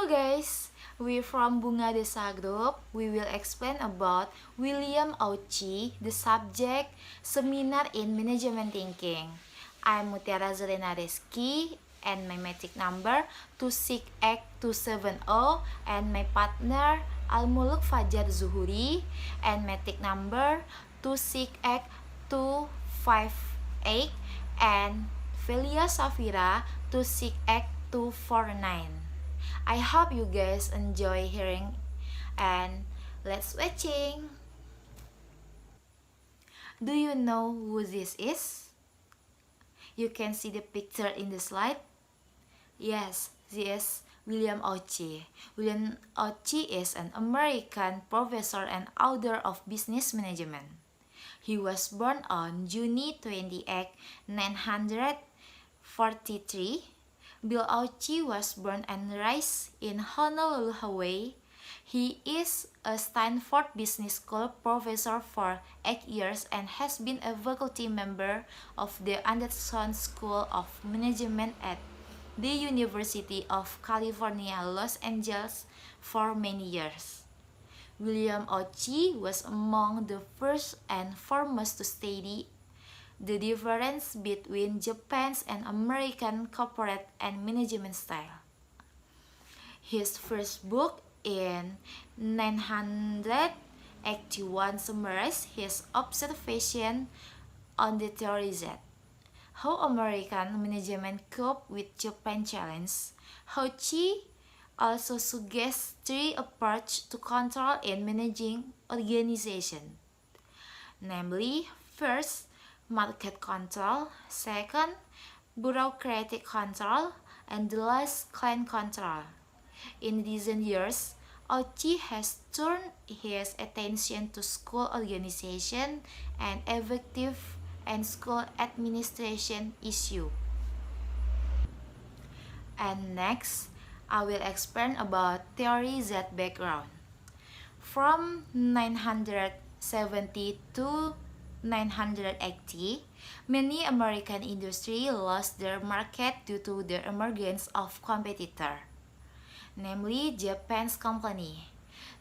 Hello guys, we from Bunga Desa Group. We will explain about Willian Ouchi, the subject Seminar in Management Thinking. I'm Mutiara ZORENA REZKY and my metric number 268270 and my partner ALMULUK FAJAR ZUHRI and metric number 268258 and VELLYA SHAFIRA 268249. I hope you guys enjoy hearing and let's watching. Do you know who this is? You can see the picture in the slide. Yes, this is Willian Ouchi. Willian Ouchi is an American professor and author of business management. He was born on June 28, 1943. Bill Ouchi was born and raised in Honolulu, Hawaii. He is a Stanford Business School professor for 8 years and has been a faculty member of the Anderson School of Management at the University of California, Los Angeles for many years. Willian Ouchi was among the first and foremost to study the difference between Japan's and American corporate and management style. His first book in 1981 summarized his observation on the theory that how American management cope with Japan challenge. Ouchi also suggests three approaches to control in managing organization, namely, first, market control, second, bureaucratic control, and the last, client control. In recent years, Ouchi has turned his attention to school organization and effective and school administration issue. And next, I will explain about theory Z background. From 970 to 980, many American industries lost their market due to the emergence of competitor, namely Japan's company.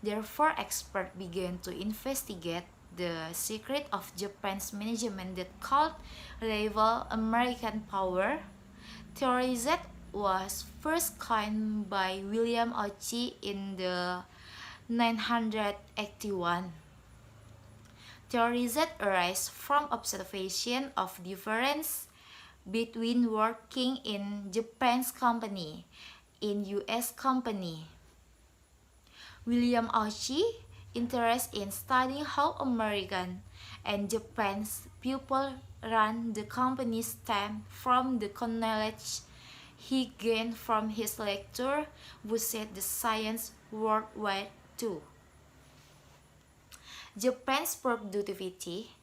Therefore, experts began to investigate the secret of Japan's management that called rival American power. Theory Z was first coined by Willian Ouchi in the 981. Theory Z arises from observation of difference between working in Japan's company in U.S. company. Willian Ouchi interest in studying how American and Japan's people run the company stem from the knowledge he gained from his lecture, which said the science worldwide too. Japan's productivity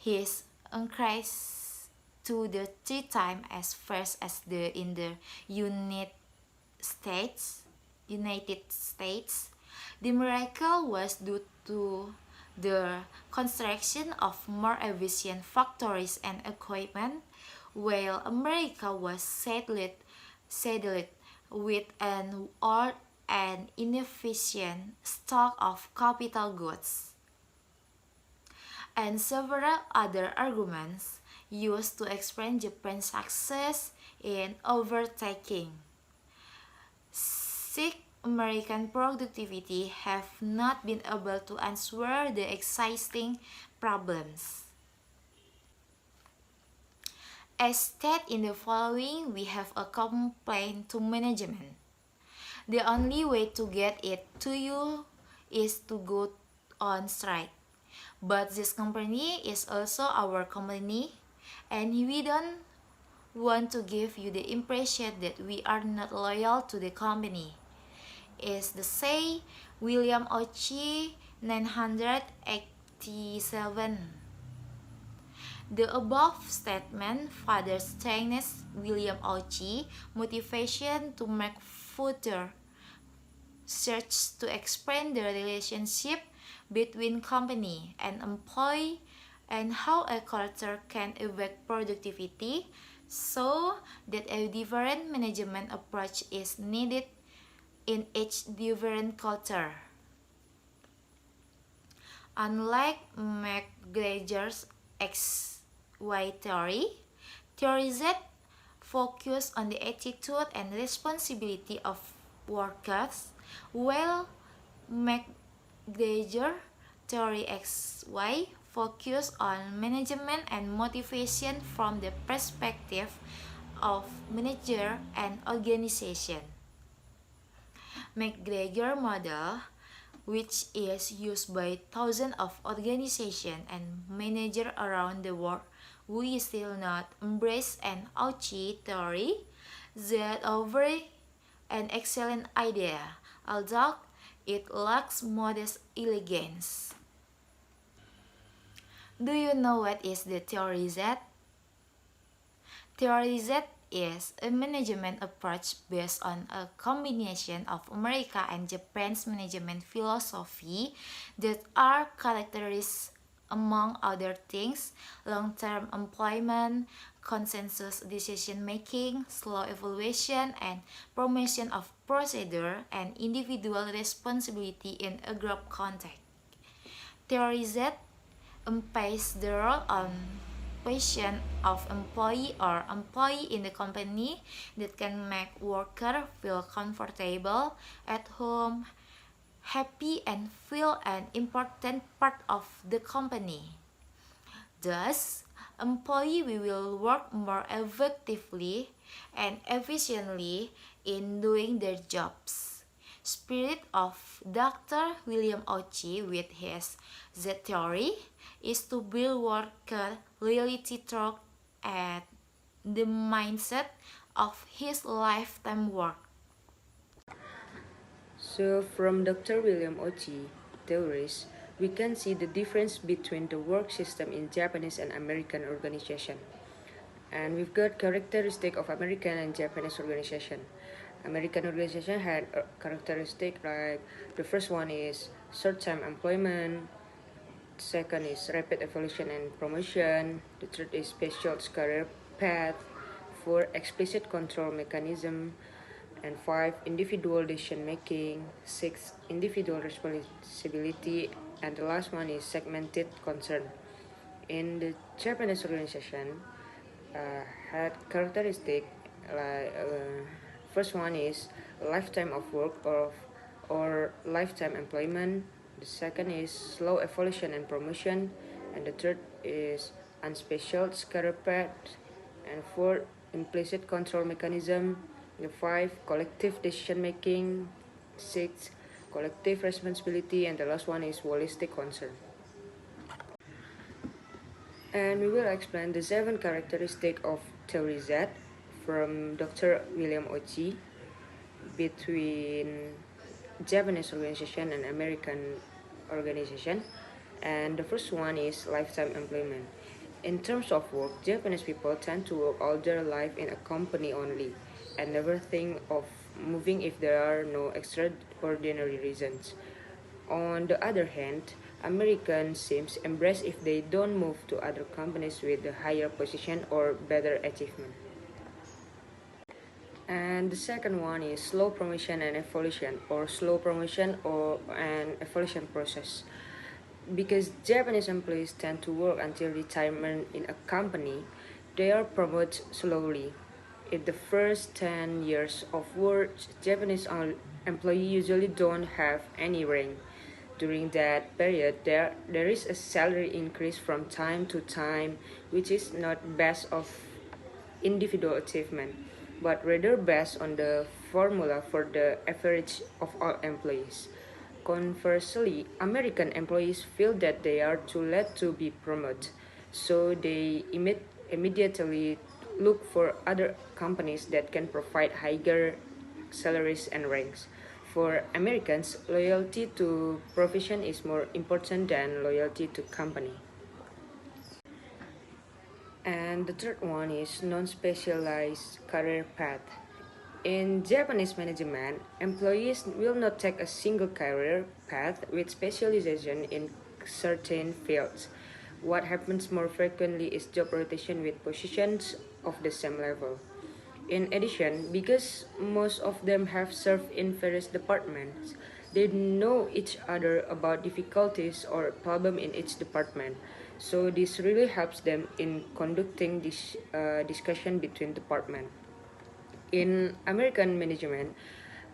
is increased to the 3 times as fast as in the United States. The miracle was due to the construction of more efficient factories and equipment, while America was saddled with an old and inefficient stock of capital goods, and several other arguments used to explain Japan's success in overtaking. American productivity have not been able to answer the existing problems. As stated in the following, we have a complaint to management. The only way to get it to you is to go on strike. But this company is also our company, and we don't want to give you the impression that we are not loyal to the company. Is the say Willian Ouchi 987. The above statement further strengthens Willian Ouchi's motivation to make further search to explain the relationship between company and employee and how a culture can affect productivity, so that a different management approach is needed in each different culture. Unlike McGregor's XY theory, Theory Z focus on the attitude and responsibility of workers, while McGregor Theory XY focus on management and motivation from the perspective of manager and organization. McGregor model, which is used by thousands of organizations and managers around the world, we still not embrace an Ouchi theory that offers an excellent idea, although it lacks modest elegance. Do you know what is the Theory Z? Theory Z is a management approach based on a combination of America and Japan's management philosophy that are characterized, among other things, long-term employment, consensus decision-making, slow evaluation, and promotion of procedure and individual responsibility in a group context. Theory Z emphasizes the role on position of employee or employee in the company that can make worker feel comfortable, at home, happy, and feel an important part of the company. Thus, employee will work more effectively and efficiently in doing their jobs. Spirit of Dr. Willian Ouchi with his Z theory is to build worker loyalty through at the mindset of his lifetime work. So from Dr. Willian Ouchi theories, we can see the difference between the work system in Japanese and American organization. And we've got characteristic of American and Japanese organization. American organization had a characteristic like the first one is short-term employment, second is rapid evolution and promotion, the third is special career path, four explicit control mechanism, and 5 individual decision making, 6 individual responsibility, and the last one is segmented concern. In the Japanese organization had characteristic like first one is lifetime of work or lifetime employment, the second is slow evolution and promotion, and the third is unspecial career path, and 4 implicit control mechanism, the 5 collective decision making, 6 collective responsibility, and the last one is holistic concern. And we will explain the 7 characteristics of Theory Z from Dr. Willian Ouchi between Japanese organization and American organization. And the first one is lifetime employment. In terms of work, Japanese people tend to work all their life in a company only and never think of moving if there are no extraordinary reasons. On the other hand, Americans seems embrace if they don't move to other companies with a higher position or better achievement. And the second one is slow promotion and evolution, or slow promotion or an evolution process. Because Japanese employees tend to work until retirement in a company, they are promoted slowly. In the first 10 years of work, Japanese employees usually don't have any rank. During that period, there is a salary increase from time to time, which is not based of individual achievement, but rather based on the formula for the average of all employees. Conversely, American employees feel that they are too late to be promoted, so they immediately look for other companies that can provide higher salaries and ranks. For Americans, loyalty to profession is more important than loyalty to company. And the third one is non-specialized career path. In Japanese management, employees will not take a single career path with specialization in certain fields. What happens more frequently is job rotation with positions of the same level. In addition, because most of them have served in various departments, they know each other about difficulties or problem in each department. So this really helps them in conducting this discussion between departments. In American management,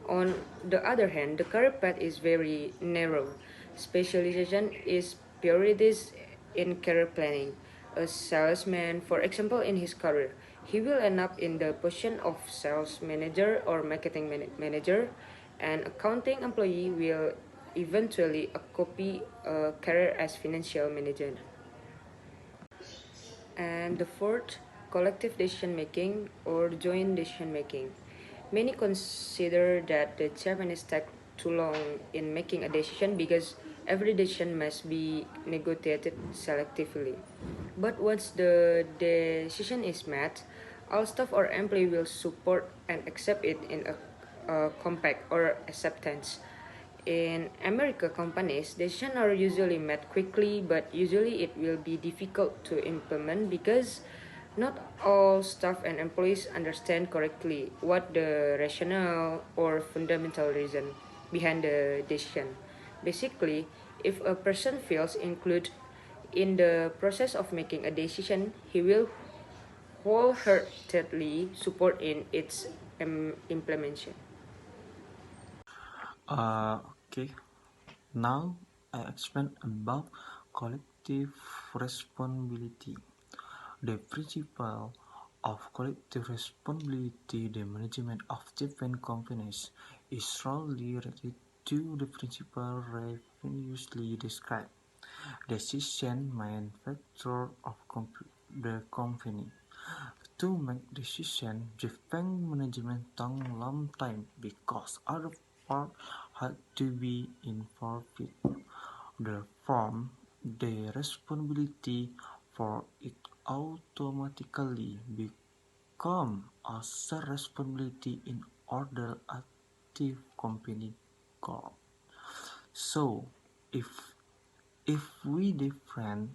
on the other hand, the career path is very narrow. Specialization is priorities in career planning. A salesman, for example, in his career, he will end up in the position of sales manager or marketing manager. An accounting employee will eventually copy a career as financial manager. And the fourth, collective decision making or joint decision making. Many consider that the Japanese take too long in making a decision because every decision must be negotiated selectively. But once the decision is made, all staff or employee will support and accept it in a compact or acceptance. In America companies, decisions are usually made quickly, but usually it will be difficult to implement because not all staff and employees understand correctly what the rationale or fundamental reason behind the decision. Basically, if a person feels included in the process of making a decision, he will wholeheartedly support in its implementation. Okay. Now I explain about collective responsibility. The principle of collective responsibility, the management of different companies, is strongly related to the principle previously described. Decision main factor of the company. To make decision, different management took long time because other parts had to be involved. Therefore, the responsibility for it automatically become a shared responsibility in order achieve company goal. So, if we different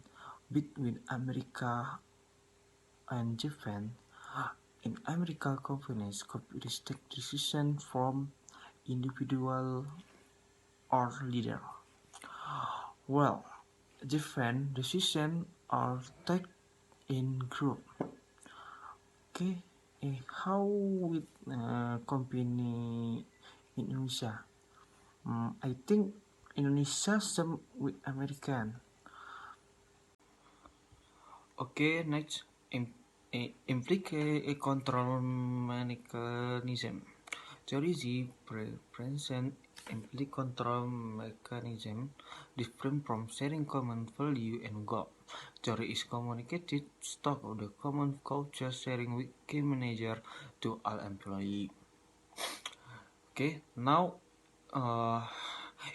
between America and Japan, in America companies take decision from individual or leader. Well, different decisions are taken in group. Okay, how with company in Indonesia? I think Indonesia same with American. Okay, next, implicate a control mechanism. There is a present implicit control mechanism different from sharing common value and goal. There is communicated stock of the common culture sharing with key manager to all employees. Okay, now uh,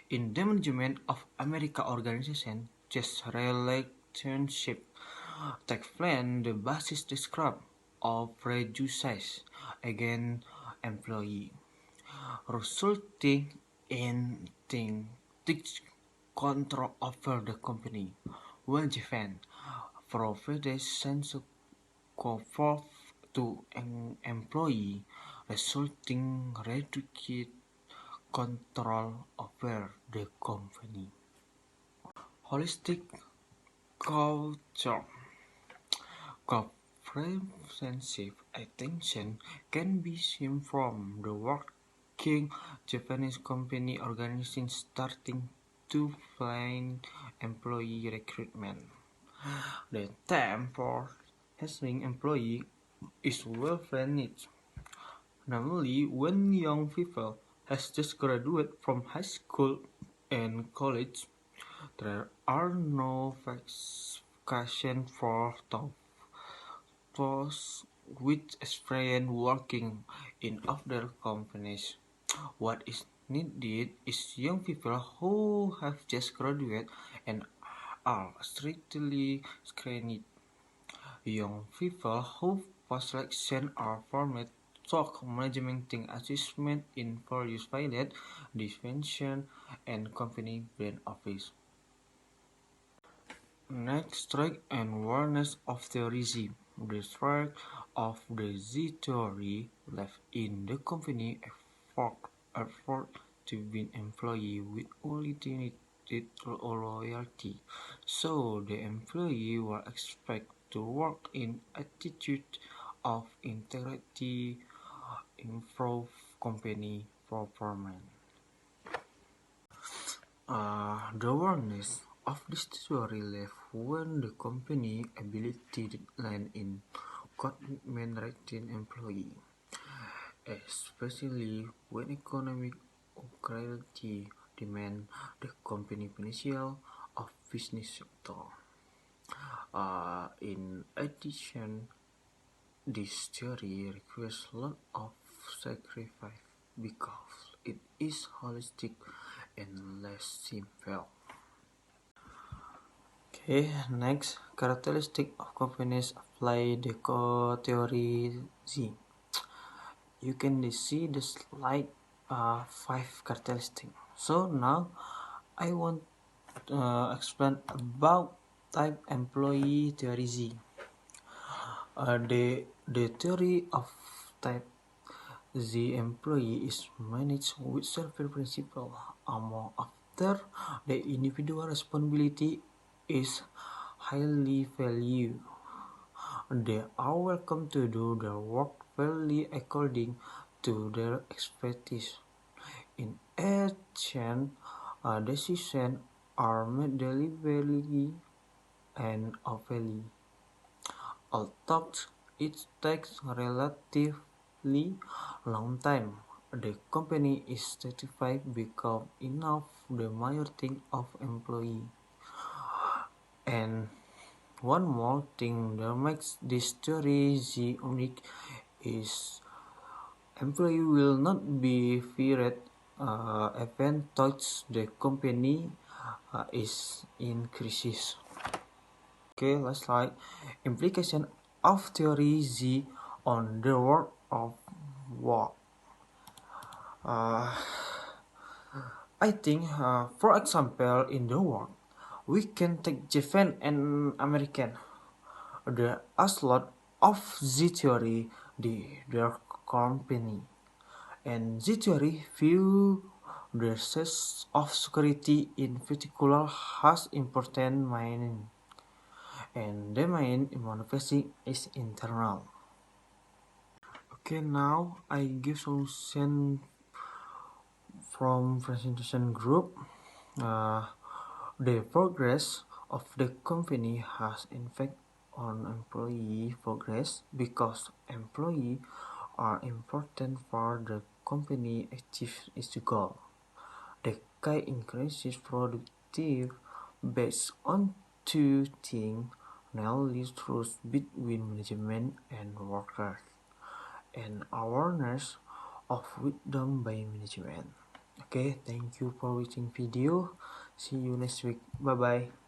in the management of America organization, just relationship take plan the basis described of prejudice against employee, resulting in takes control over the company. When Japan provides sense of comfort to an employee, resulting reduced control over the company. Holistic culture. Comprehensive attention can be seen from the working Japanese company organization starting to plan employee recruitment. The time for hiring employee is well planned. Normally, when young people has just graduated from high school and college, there are no vacation for those with experience working in other companies. What is needed is young people who have just graduated and are strictly screened. Young people who pass selection are formed talk management team assessment in various pilot, defension, and company brand office. Next, strength and awareness of the regime. The strength of the ZORI left in the company effort to win employee with only limited loyalty. So the employee were expected to work in attitude of integrity, improve company performance. The awareness of this theory left when the company ability declined in commitment rating employee, especially when economic reality demand the company financial of business sector. In addition, this theory requires a lot of sacrifice because it is holistic and less simple. Okay, next characteristic of companies apply the theory Z. You can see the slide 5 characteristics. So now I want to explain about type employee theory Z. The theory of type Z employee is managed with several principles. Among after the individual responsibility is highly valued. They are welcome to do their work fairly according to their expertise. In addition, decisions are made deliberately and openly. Although it takes relatively long time, the company is satisfied because enough the majority of employees. And one more thing that makes this theory unique is employee will not be fired even though the company is in crisis. Okay, let's slide. Implication of theory Z on the world of work. I think, for example, in the world, we can take Japan and American. There are a lot of Z theory their company, and Z theory view the sense of security in particular has important meaning, and the main manifesting is internal. Okay, now I give solution from presentation group. The progress of the company has impact on employee progress because employees are important for the company achieve its goal. The key increases productive based on two things, namely trust between management and workers, and awareness of wisdom by management. Okay, thank you for watching video. See you next week. Bye bye.